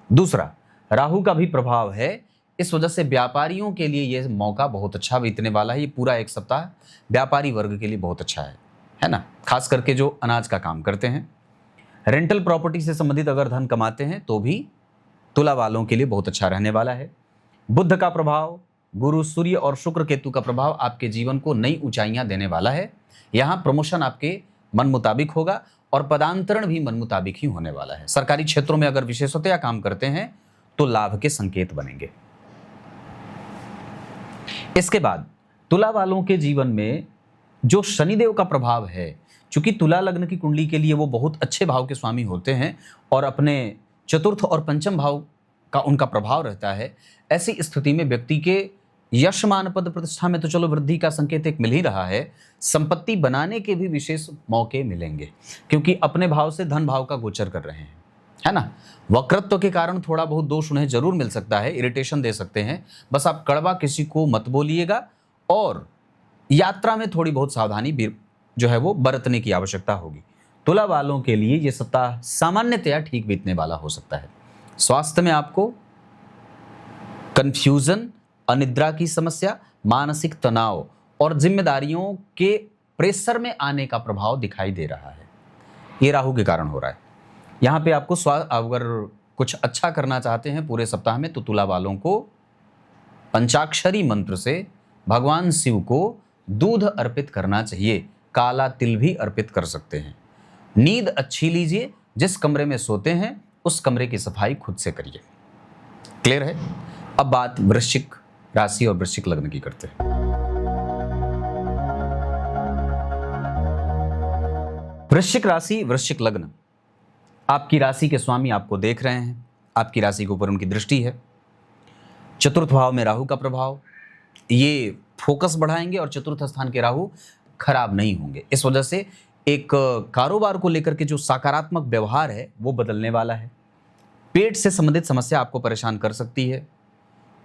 दूसरा, राहु का भी प्रभाव है, इस वजह से व्यापारियों के लिए ये मौका बहुत अच्छा बीतने वाला है। ये पूरा एक सप्ताह व्यापारी वर्ग के लिए बहुत अच्छा है ना, खास करके जो अनाज का काम करते हैं, रेंटल प्रॉपर्टी से संबंधित अगर धन कमाते हैं तो भी तुला वालों के लिए बहुत अच्छा रहने वाला है। बुध का प्रभाव, गुरु, सूर्य और शुक्र केतु का प्रभाव आपके जीवन को नई ऊंचाइयां देने वाला है। यहाँ प्रमोशन आपके मन मुताबिक होगा और पदांतरण भी मन मुताबिक ही होने वाला है। सरकारी क्षेत्रों में अगर विशेषतया काम करते हैं तो लाभ के संकेत बनेंगे। इसके बाद तुला वालों के जीवन में जो शनिदेव का प्रभाव है, चूंकि तुला लग्न की कुंडली के लिए वो बहुत अच्छे भाव के स्वामी होते हैं और अपने चतुर्थ और पंचम भाव का उनका प्रभाव रहता है, ऐसी स्थिति में व्यक्ति के यश, मान, पद, प्रतिष्ठा में तो चलो वृद्धि का संकेत एक मिल ही रहा है, संपत्ति बनाने के भी विशेष मौके मिलेंगे, क्योंकि अपने भाव से धन भाव का गोचर कर रहे हैं, है ना। वक्रत्व के कारण थोड़ा बहुत दोष उन्हें जरूर मिल सकता है, इरिटेशन दे सकते हैं, बस आप कड़वा किसी को मत बोलिएगा और यात्रा में थोड़ी बहुत सावधानी भी जो है वो बरतने की आवश्यकता होगी। तुला वालों के लिए ये सप्ताह सामान्यतया ठीक बीतने वाला हो सकता है। स्वास्थ्य में आपको कंफ्यूजन, अनिद्रा की समस्या, मानसिक तनाव और जिम्मेदारियों के प्रेशर में आने का प्रभाव दिखाई दे रहा है। ये राहु के कारण हो रहा है। यहाँ पे आपको अगर कुछ अच्छा करना चाहते हैं पूरे सप्ताह में तो तुला वालों को पंचाक्षरी मंत्र से भगवान शिव को दूध अर्पित करना चाहिए, काला तिल भी अर्पित कर सकते हैं। नींद अच्छी लीजिए, जिस कमरे में सोते हैं उस कमरे की सफाई खुद से करिए। क्लियर है। अब बात वृश्चिक राशि और वृश्चिक लग्न की करते हैं। वृश्चिक राशि, वृश्चिक लग्न, आपकी राशि के स्वामी आपको देख रहे हैं, आपकी राशि के ऊपर उनकी दृष्टि है। चतुर्थ भाव में राहु का प्रभाव, ये फोकस बढ़ाएंगे और चतुर्थ स्थान के राहु खराब नहीं होंगे। इस वजह से एक कारोबार को लेकर के जो सकारात्मक व्यवहार है वो बदलने वाला है। पेट से संबंधित समस्या आपको परेशान कर सकती है।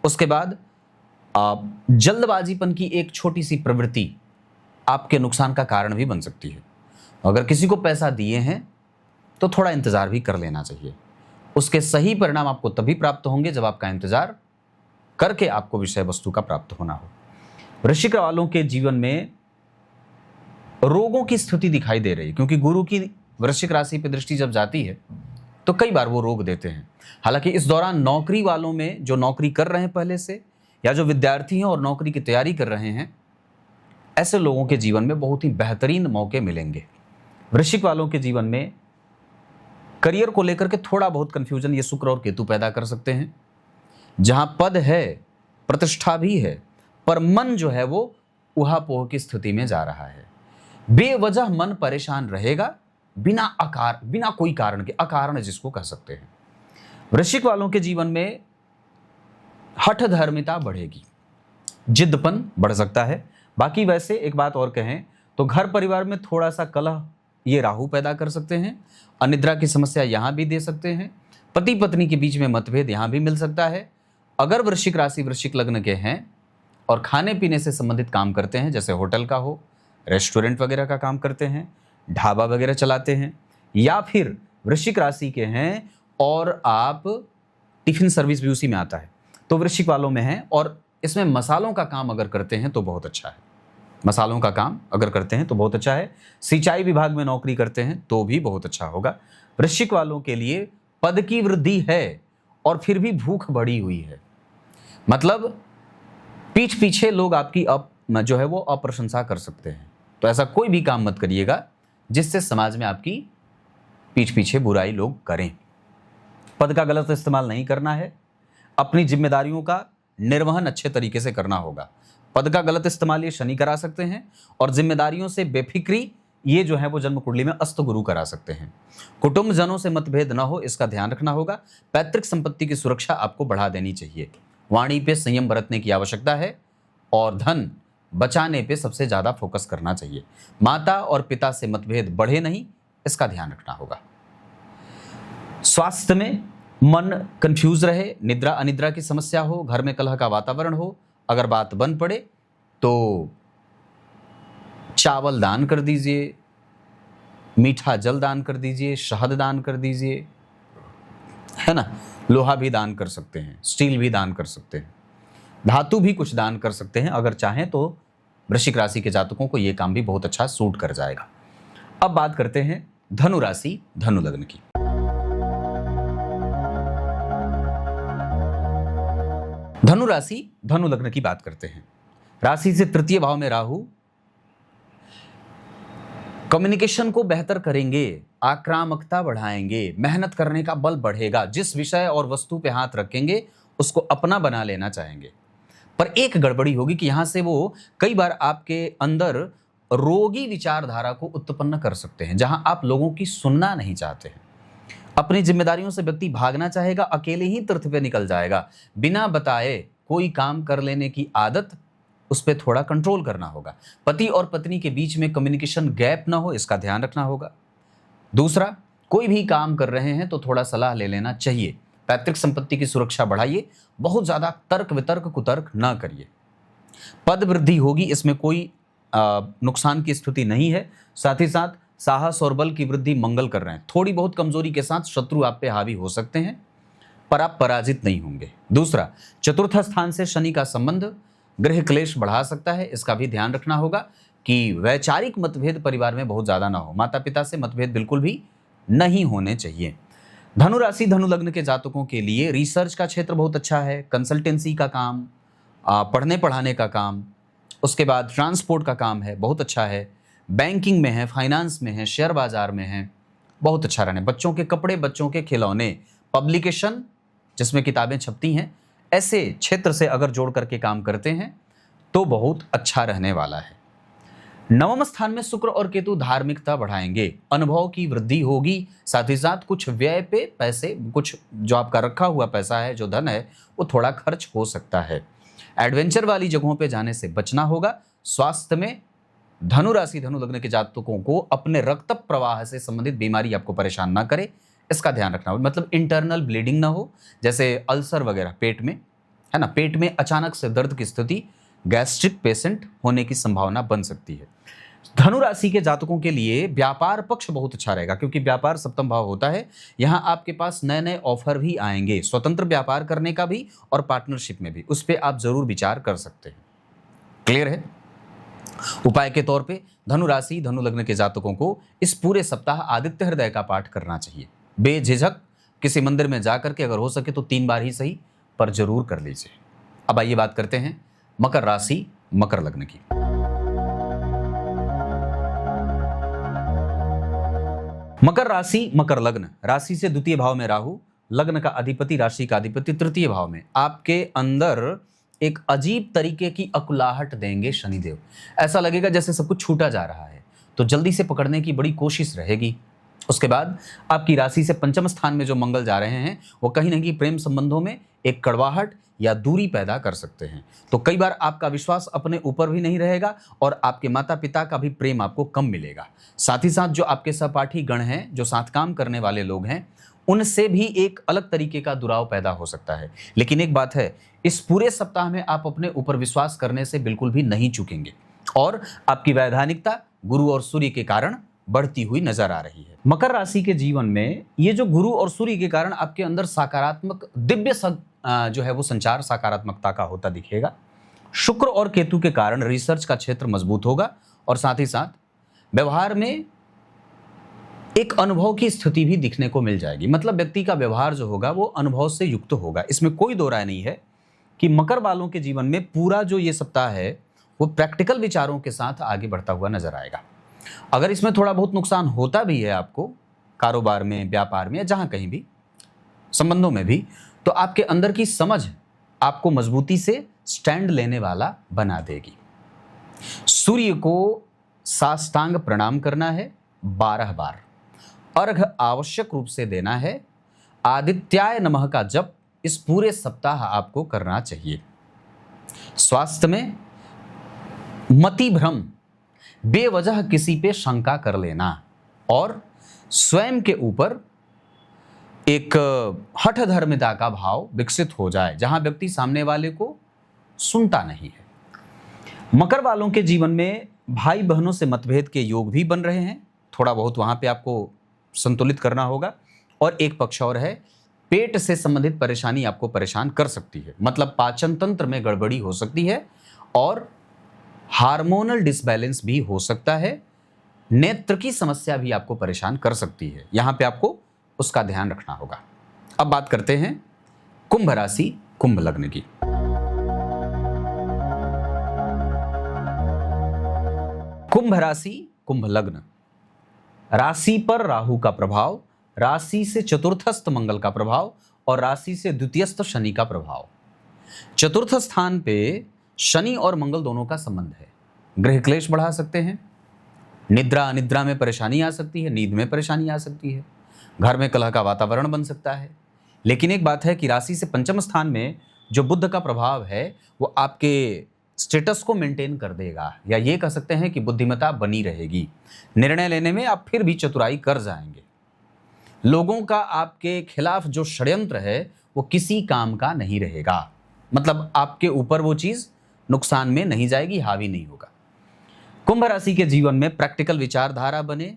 उसके बाद जल्दबाजीपन की एक छोटी सी प्रवृत्ति आपके नुकसान का कारण भी बन सकती है। अगर किसी को पैसा दिए हैं तो थोड़ा इंतजार भी कर लेना चाहिए। उसके सही परिणाम आपको तभी प्राप्त होंगे जब आपका इंतजार करके आपको विषय वस्तु का प्राप्त होना हो। वृश्चिक वालों के जीवन में रोगों की स्थिति दिखाई दे रही है, क्योंकि गुरु की वृश्चिक राशि पर दृष्टि जब जाती है तो कई बार वो रोग देते हैं। हालांकि इस दौरान नौकरी वालों में, जो नौकरी कर रहे हैं पहले से, या जो विद्यार्थी हैं और नौकरी की तैयारी कर रहे हैं, ऐसे लोगों के जीवन में बहुत ही बेहतरीन मौके मिलेंगे। वृश्चिक वालों के जीवन में करियर को लेकर के थोड़ा बहुत कंफ्यूजन ये शुक्र और केतु पैदा कर सकते हैं। जहां पद है, प्रतिष्ठा भी है, पर मन जो है वो उहापोह की स्थिति में जा रहा है। बेवजह मन परेशान रहेगा, बिना कोई कारण के, अकारण जिसको कह सकते हैं। वृश्चिक वालों के जीवन में हठ धर्मिता बढ़ेगी, जिद्दपन बढ़ सकता है। बाकी वैसे एक बात और कहें तो घर परिवार में थोड़ा सा कलह ये राहु पैदा कर सकते हैं। अनिद्रा की समस्या यहां भी दे सकते हैं। पति पत्नी के बीच में मतभेद यहां भी मिल सकता है। अगर वृश्चिक राशि वृश्चिक लग्न के हैं और खाने पीने से संबंधित काम करते हैं, जैसे होटल का हो, रेस्टोरेंट वगैरह का काम करते हैं, ढाबा वगैरह चलाते हैं, या फिर वृश्चिक राशि के हैं और आप टिफिन सर्विस भी उसी में आता है तो वृश्चिक वालों में है, और इसमें मसालों का काम अगर करते हैं तो बहुत अच्छा है। मसालों का काम अगर करते हैं तो बहुत अच्छा है। सिंचाई विभाग में नौकरी करते हैं तो भी बहुत अच्छा होगा। वृश्चिक वालों के लिए पद की वृद्धि है और फिर भी भूख बढ़ी हुई है। मतलब पीठ पीछे लोग आपकी जो है वो अप्रशंसा कर सकते हैं। तो ऐसा कोई भी काम मत करिएगा जिससे समाज में आपकी पीठ पीछे बुराई लोग करें। पद का गलत इस्तेमाल नहीं करना है। अपनी जिम्मेदारियों का निर्वहन अच्छे तरीके से करना होगा। पद का गलत इस्तेमाल ये शनि करा सकते हैं, और जिम्मेदारियों से बेफिक्री ये जो है वो जन्म कुंडली में अस्त गुरु करा सकते हैं। कुटुंब जनों से मतभेद न हो, इसका ध्यान रखना होगा। पैतृक संपत्ति की सुरक्षा आपको बढ़ा देनी चाहिए। वाणी पे संयम बरतने की आवश्यकता है, और धन बचाने पे सबसे ज्यादा फोकस करना चाहिए। माता और पिता से मतभेद बढ़े नहीं, इसका ध्यान रखना होगा। स्वास्थ्य में मन कंफ्यूज रहे, निद्रा अनिद्रा की समस्या हो, घर में कलह का वातावरण हो, अगर बात बन पड़े तो चावल दान कर दीजिए, मीठा जल दान कर दीजिए, शहद दान कर दीजिए, है ना। लोहा भी दान कर सकते हैं, स्टील भी दान कर सकते हैं, धातु भी कुछ दान कर सकते हैं अगर चाहें तो। वृश्चिक राशि के जातकों को यह काम भी बहुत अच्छा सूट कर जाएगा। अब बात करते हैं धनु राशि धनु लग्न की। धनु राशि धनु लग्न की बात करते हैं। राशि से तृतीय भाव में राहु कम्युनिकेशन को बेहतर करेंगे, आक्रामकता बढ़ाएंगे, मेहनत करने का बल बढ़ेगा। जिस विषय और वस्तु पे हाथ रखेंगे उसको अपना बना लेना चाहेंगे। पर एक गड़बड़ी होगी कि यहां से वो कई बार आपके अंदर रोगी विचारधारा को उत्पन्न कर सकते हैं, जहां आप लोगों की सुनना नहीं चाहते हैं। अपनी जिम्मेदारियों से व्यक्ति भागना चाहेगा, अकेले ही तीर्थ पे निकल जाएगा। बिना बताए कोई काम कर लेने की आदत, उस पर थोड़ा कंट्रोल करना होगा। पति और पत्नी के बीच में कम्युनिकेशन गैप ना हो, इसका ध्यान रखना होगा। दूसरा, कोई भी काम कर रहे हैं तो थोड़ा सलाह ले लेना चाहिए। पैतृक संपत्ति की सुरक्षा बढ़ाइए, बहुत ज्यादा तर्क वितर्क कुतर्क ना करिए। पद वृद्धि होगी, इसमें कोई नुकसान की स्थिति नहीं है। साथ ही साथ साहस और बल की वृद्धि मंगल कर रहे हैं। थोड़ी बहुत कमजोरी के साथ शत्रु आप पे हावी हो सकते हैं, पर आप पराजित नहीं होंगे। दूसरा, चतुर्थ स्थान से शनि का संबंध गृह क्लेश बढ़ा सकता है, इसका भी ध्यान रखना होगा कि वैचारिक मतभेद परिवार में बहुत ज्यादा ना हो। माता पिता से मतभेद बिल्कुल भी नहीं होने चाहिए। धनु राशि धनु लग्न के जातकों के लिए रिसर्च का क्षेत्र बहुत अच्छा है। कंसल्टेंसी का काम, पढ़ने पढ़ाने का काम, उसके बाद ट्रांसपोर्ट का काम है, बहुत अच्छा है। बैंकिंग में है, फाइनेंस में है, शेयर बाजार में है, बहुत अच्छा रहने। बच्चों के कपड़े, बच्चों के खिलौने, पब्लिकेशन जिसमें किताबें छपती हैं, ऐसे क्षेत्र से अगर जोड़ करके काम करते हैं तो बहुत अच्छा रहने वाला है। नवम स्थान में शुक्र और केतु धार्मिकता बढ़ाएंगे, अनुभव की वृद्धि होगी। साथ ही साथ कुछ व्यय पे पैसे, कुछ जो आपका रखा हुआ पैसा है, जो धन है, वो थोड़ा खर्च हो सकता है। एडवेंचर वाली जगहों पे जाने से बचना होगा। स्वास्थ्य में धनु राशि धनु लग्न के जातकों को अपने रक्त प्रवाह से संबंधित बीमारी आपको परेशान ना करे, इसका ध्यान रखना होगा। मतलब इंटरनल ब्लीडिंग ना हो, जैसे अल्सर वगैरह पेट में, है ना, पेट में अचानक से दर्द की स्थिति, गैस्ट्रिक पेशेंट होने की संभावना बन सकती है। धनु राशि के जातकों के लिए व्यापार पक्ष बहुत अच्छा रहेगा, क्योंकि व्यापार सप्तम भाव होता है। यहाँ आपके पास नए नए ऑफर भी आएंगे, स्वतंत्र व्यापार करने का भी और पार्टनरशिप में भी, उस पर आप जरूर विचार कर सकते हैं। क्लियर है? उपाय के तौर पे धनु राशि धनु लग्न के जातकों को इस पूरे सप्ताह आदित्य हृदय का पाठ करना चाहिए। बेझिझक किसी मंदिर में जाकर के अगर हो सके तो 3 बार ही सही, पर जरूर कर लीजिए। अब आइए बात करते हैं मकर राशि मकर लग्न की। मकर राशि मकर लग्न, राशि से द्वितीय भाव में राहु, लग्न का अधिपति राशि का अधिपति तृतीय भाव में। आपके अंदर एक अजीब तरीके की अकुलाहट देंगे शनिदेव। ऐसा लगेगा जैसे सब कुछ छूटा जा रहा है, तो जल्दी से पकड़ने की बड़ी कोशिश रहेगी। उसके बाद आपकी राशि से पंचम स्थान में जो मंगल जा रहे हैं वो कहीं ना कहीं प्रेम संबंधों में एक कड़वाहट या दूरी पैदा कर सकते हैं। तो कई बार आपका विश्वास अपने ऊपर भी नहीं रहेगा और आपके माता पिता का भी प्रेम आपको कम मिलेगा। साथ ही साथ जो आपके सहपाठी गण हैं, जो साथ काम करने वाले लोग हैं, उनसे भी एक अलग तरीके का दुराव पैदा हो सकता है। लेकिन एक बात है, इस पूरे सप्ताह में आप अपने ऊपर विश्वास करने से बिल्कुल भी नहीं चूकेंगे और आपकी वैधानिकता गुरु और सूर्य के कारण बढ़ती हुई नजर आ रही है। मकर राशि के जीवन में ये जो गुरु और सूर्य के कारण आपके अंदर सकारात्मक दिव्य जो है वो संचार सकारात्मकता का होता दिखेगा। शुक्र और केतु के कारण रिसर्च का क्षेत्र मजबूत होगा और साथ ही साथ व्यवहार में एक अनुभव की स्थिति भी दिखने को मिल जाएगी। मतलब व्यक्ति का व्यवहार जो होगा वो अनुभव से युक्त होगा। इसमें कोई दो राय नहीं है कि मकर वालों के जीवन में पूरा जो ये सप्ताह है वो प्रैक्टिकल विचारों के साथ आगे बढ़ता हुआ नजर आएगा। अगर इसमें थोड़ा बहुत नुकसान होता भी है आपको कारोबार में, व्यापार में या जहां कहीं भी, संबंधों में भी, तो आपके अंदर की समझ आपको मजबूती से स्टैंड लेने वाला बना देगी। सूर्य को साष्टांग प्रणाम करना है 12 बार, अर्घ आवश्यक रूप से देना है, आदित्याय नमः का जप इस पूरे सप्ताह आपको करना चाहिए। स्वास्थ्य में मति भ्रम, बेवजह किसी पे शंका कर लेना और स्वयं के ऊपर एक हठ धर्मिता का भाव विकसित हो जाए, जहां व्यक्ति सामने वाले को सुनता नहीं है। मकर वालों के जीवन में भाई बहनों से मतभेद के योग भी बन रहे हैं, थोड़ा बहुत वहां पे आपको संतुलित करना होगा। और एक पक्ष और है, पेट से संबंधित परेशानी आपको परेशान कर सकती है। मतलब पाचन तंत्र में गड़बड़ी हो सकती है और हार्मोनल डिसबैलेंस भी हो सकता है। नेत्र की समस्या भी आपको परेशान कर सकती है, यहां पे आपको उसका ध्यान रखना होगा। अब बात करते हैं कुंभ राशि कुंभ लग्न की। कुंभ राशि कुंभ लग्न, राशि पर राहु का प्रभाव, राशि से चतुर्थस्थ मंगल का प्रभाव और राशि से द्वितीयस्थ शनि का प्रभाव। चतुर्थ स्थान पे शनि और मंगल दोनों का संबंध है। गृह क्लेश बढ़ा सकते हैं, निद्रा अनिद्रा में परेशानी आ सकती है, नींद में परेशानी आ सकती है, घर में कलह का वातावरण बन सकता है। लेकिन एक बात है कि राशि से पंचम स्थान में जो बुध का प्रभाव है वो आपके स्टेटस को मेंटेन कर देगा, या ये कह सकते हैं कि बुद्धिमत्ता बनी रहेगी। निर्णय लेने में आप फिर भी चतुराई कर जाएंगे। लोगों का आपके खिलाफ जो षड्यंत्र है वो किसी काम का नहीं रहेगा। मतलब आपके ऊपर वो चीज नुकसान में नहीं जाएगी, हावी नहीं होगा। कुंभ राशि के जीवन में प्रैक्टिकल विचारधारा बने,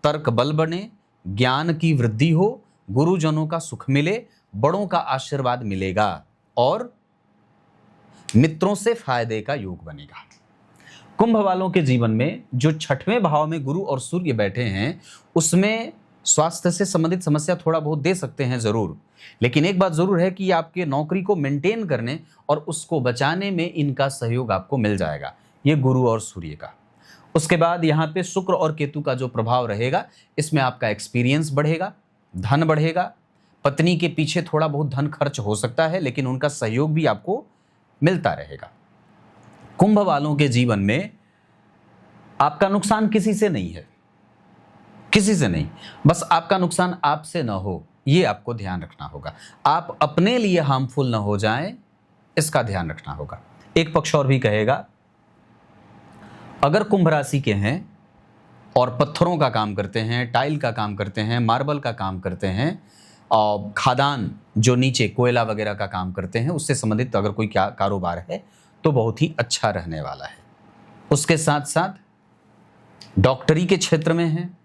तर्क बल बने, ज्ञान की वृद्धि हो, गुरुजनों का सुख मिले, बड़ों का आशीर्वाद मिलेगा और मित्रों से फायदे का योग बनेगा। कुंभ वालों के जीवन में जो 6वें भाव में गुरु और सूर्य बैठे हैं उसमें स्वास्थ्य से संबंधित समस्या थोड़ा बहुत दे सकते हैं जरूर, लेकिन एक बात जरूर है कि आपके नौकरी को मेंटेन करने और उसको बचाने में इनका सहयोग आपको मिल जाएगा, ये गुरु और सूर्य का। उसके बाद यहाँ पे शुक्र और केतु का जो प्रभाव रहेगा, इसमें आपका एक्सपीरियंस बढ़ेगा, धन बढ़ेगा, पत्नी के पीछे थोड़ा बहुत धन खर्च हो सकता है लेकिन उनका सहयोग भी आपको मिलता रहेगा। कुंभ वालों के जीवन में आपका नुकसान किसी से नहीं है, किसी से नहीं, बस आपका नुकसान आपसे ना हो, ये आपको ध्यान रखना होगा। आप अपने लिए हार्मफुल ना हो जाएं, इसका ध्यान रखना होगा। एक पक्ष और भी कहेगा, अगर कुंभ राशि के हैं और पत्थरों का काम करते हैं, टाइल का काम करते हैं, मार्बल का काम करते हैं और खादान जो नीचे कोयला वगैरह का काम करते हैं, उससे संबंधित अगर कोई कारोबार है तो बहुत ही अच्छा रहने वाला है। उसके साथ साथ डॉक्टरी के क्षेत्र में हैं,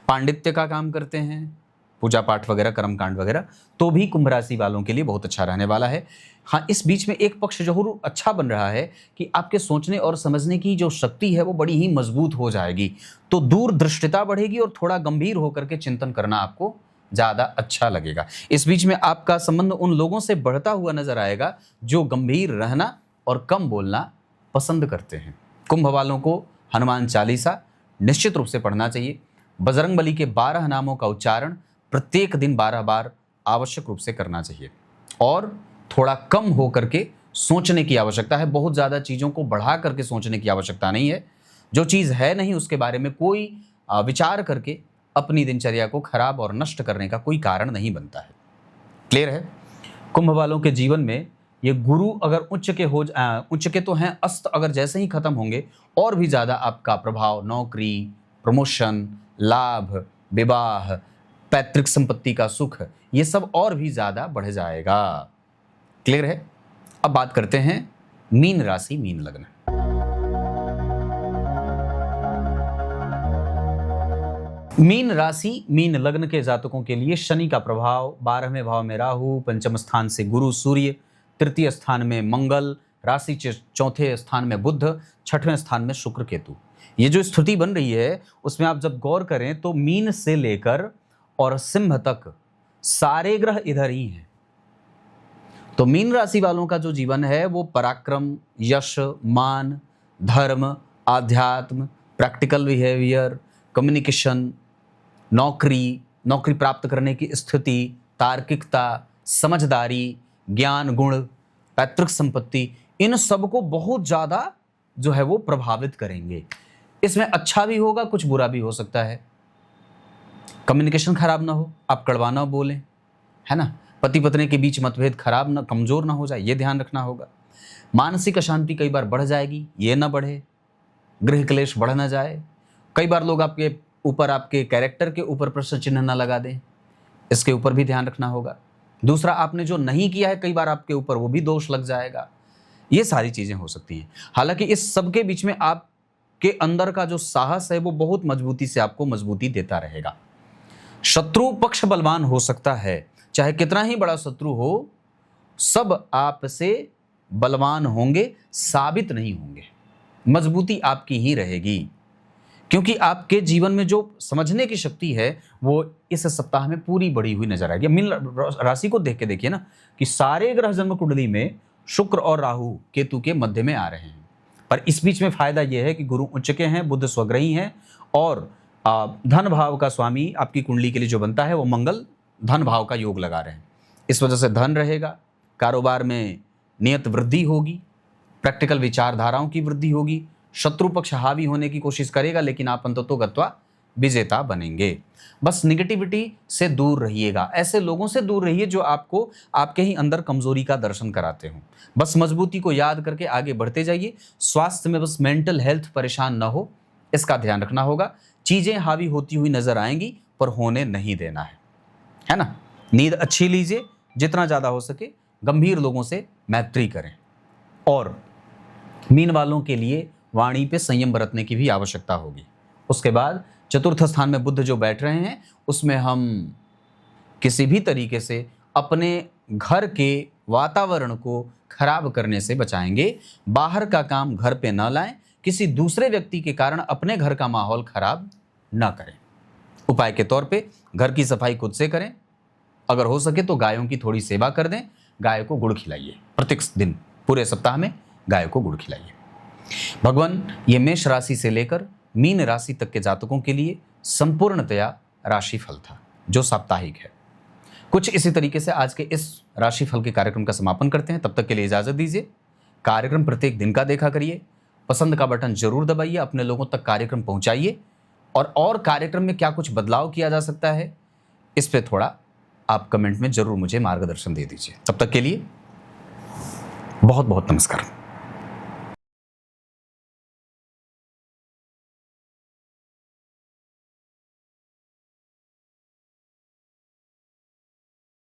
पांडित्य का काम करते हैं, पूजा पाठ वगैरह, कर्मकांड वगैरह, तो भी कुंभ राशि वालों के लिए बहुत अच्छा रहने वाला है। हाँ, इस बीच में एक पक्ष जरूर अच्छा बन रहा है कि आपके सोचने और समझने की जो शक्ति है वो बड़ी ही मजबूत हो जाएगी, तो दूरदृष्टिता बढ़ेगी और थोड़ा गंभीर होकर के चिंतन करना आपको ज़्यादा अच्छा लगेगा। इस बीच में आपका संबंध उन लोगों से बढ़ता हुआ नजर आएगा जो गंभीर रहना और कम बोलना पसंद करते हैं। कुंभ वालों को हनुमान चालीसा निश्चित रूप से पढ़ना चाहिए। बजरंगबली के 12 नामों का उच्चारण प्रत्येक दिन 12 बार आवश्यक रूप से करना चाहिए और थोड़ा कम हो करके सोचने की आवश्यकता है। बहुत ज़्यादा चीज़ों को बढ़ा करके सोचने की आवश्यकता नहीं है। जो चीज़ है नहीं उसके बारे में कोई विचार करके अपनी दिनचर्या को खराब और नष्ट करने का कोई कारण नहीं बनता है। क्लियर है? कुंभ वालों के जीवन में ये गुरु अगर उच्च के तो हैं, अस्त अगर जैसे ही खत्म होंगे और भी ज़्यादा आपका प्रभाव, नौकरी, प्रमोशन, लाभ, विवाह, पैतृक संपत्ति का सुख, ये सब और भी ज़्यादा बढ़ जाएगा। क्लियर है? अब बात करते हैं मीन राशि, मीन लग्न। मीन राशि, मीन लग्न के जातकों के लिए शनि का प्रभाव, 12वें भाव में राहु, पंचम स्थान से गुरु सूर्य, तृतीय स्थान में मंगल, राशि चौथे स्थान में बुध, छठवें स्थान में शुक्र केतु। ये जो स्थिति बन रही है उसमें आप जब गौर करें तो मीन से लेकर और सिंह तक सारे ग्रह इधर ही हैं। तो मीन राशि वालों का जो जीवन है वो पराक्रम, यश, मान, धर्म, आध्यात्म, प्रैक्टिकल बिहेवियर, कम्युनिकेशन, नौकरी प्राप्त करने की स्थिति, तार्किकता, समझदारी, ज्ञान, गुण, पैतृक संपत्ति, इन सब को बहुत ज़्यादा जो है वो प्रभावित करेंगे। इसमें अच्छा भी होगा, कुछ बुरा भी हो सकता है। कम्युनिकेशन खराब ना हो, आप कड़वा ना बोलें, है ना। पति पत्नी के बीच मतभेद खराब ना, कमजोर ना हो जाए, ये ध्यान रखना होगा। मानसिक अशांति कई बार बढ़ जाएगी, ये ना बढ़े। गृह क्लेश बढ़ ना जाए। कई बार लोग आपके ऊपर, आपके कैरेक्टर के ऊपर प्रश्न चिन्ह ना लगा दें, इसके ऊपर भी ध्यान रखना होगा। दूसरा, आपने जो नहीं किया है कई बार आपके ऊपर वो भी दोष लग जाएगा। ये सारी चीजें हो सकती हैं। हालांकि इस सब के बीच में आपके अंदर का जो साहस है वो बहुत मजबूती से आपको मजबूती देता रहेगा। शत्रु पक्ष बलवान हो सकता है, चाहे कितना ही बड़ा शत्रु हो, सब आपसे बलवान होंगे, साबित नहीं होंगे। मजबूती आपकी ही रहेगी, क्योंकि आपके जीवन में जो समझने की शक्ति है वो इस सप्ताह में पूरी बढ़ी हुई नजर आएगी। मीन राशि को देख के देखिए ना कि सारे ग्रह जन्म कुंडली में शुक्र और राहु केतु के मध्य में आ रहे हैं, पर इस बीच में फायदा यह है कि गुरु उच्च के हैं, बुध स्वग्रही हैं और धन भाव का स्वामी आपकी कुंडली के लिए जो बनता है वो मंगल धन भाव का योग लगा रहे हैं। इस वजह से धन रहेगा, कारोबार में नियत वृद्धि होगी, प्रैक्टिकल विचारधाराओं की वृद्धि होगी। शत्रु पक्ष हावी होने की कोशिश करेगा, लेकिन आप अंततोगत्वा विजेता बनेंगे। बस निगेटिविटी से दूर रहिएगा, ऐसे लोगों से दूर रहिए जो आपको आपके ही अंदर कमजोरी का दर्शन कराते हो। बस मजबूती को याद करके आगे बढ़ते जाइए। स्वास्थ्य में बस मेंटल हेल्थ परेशान ना हो, इसका ध्यान रखना होगा। चीजें हावी होती हुई नजर आएंगी पर होने नहीं देना है ना। नींद अच्छी लीजिए, जितना ज्यादा हो सके गंभीर लोगों से मैत्री करें, और मीन वालों के लिए वाणी पे संयम बरतने की भी आवश्यकता होगी। उसके बाद चतुर्थ स्थान में बुध जो बैठ रहे हैं उसमें हम किसी भी तरीके से अपने घर के वातावरण को खराब करने से बचाएंगे। बाहर का काम घर पे न लाएं, किसी दूसरे व्यक्ति के कारण अपने घर का माहौल खराब ना करें। उपाय के तौर पे घर की सफाई खुद से करें, अगर हो सके तो गायों की थोड़ी सेवा कर दें, गाय को गुड़ खिलाइए। प्रत्येक दिन पूरे सप्ताह में गाय को गुड़ खिलाइए। भगवान, ये मेष राशि से लेकर मीन राशि तक के जातकों के लिए संपूर्णतया राशिफल था जो साप्ताहिक है। कुछ इसी तरीके से आज के इस राशिफल के कार्यक्रम का समापन करते हैं। तब तक के लिए इजाजत दीजिए। कार्यक्रम प्रत्येक दिन का देखा करिए, पसंद का बटन जरूर दबाइए, अपने लोगों तक कार्यक्रम पहुंचाइए, और कार्यक्रम में क्या कुछ बदलाव किया जा सकता है इस पे थोड़ा आप कमेंट में जरूर मुझे मार्गदर्शन दे दीजिए। तब तक के लिए बहुत बहुत नमस्कार।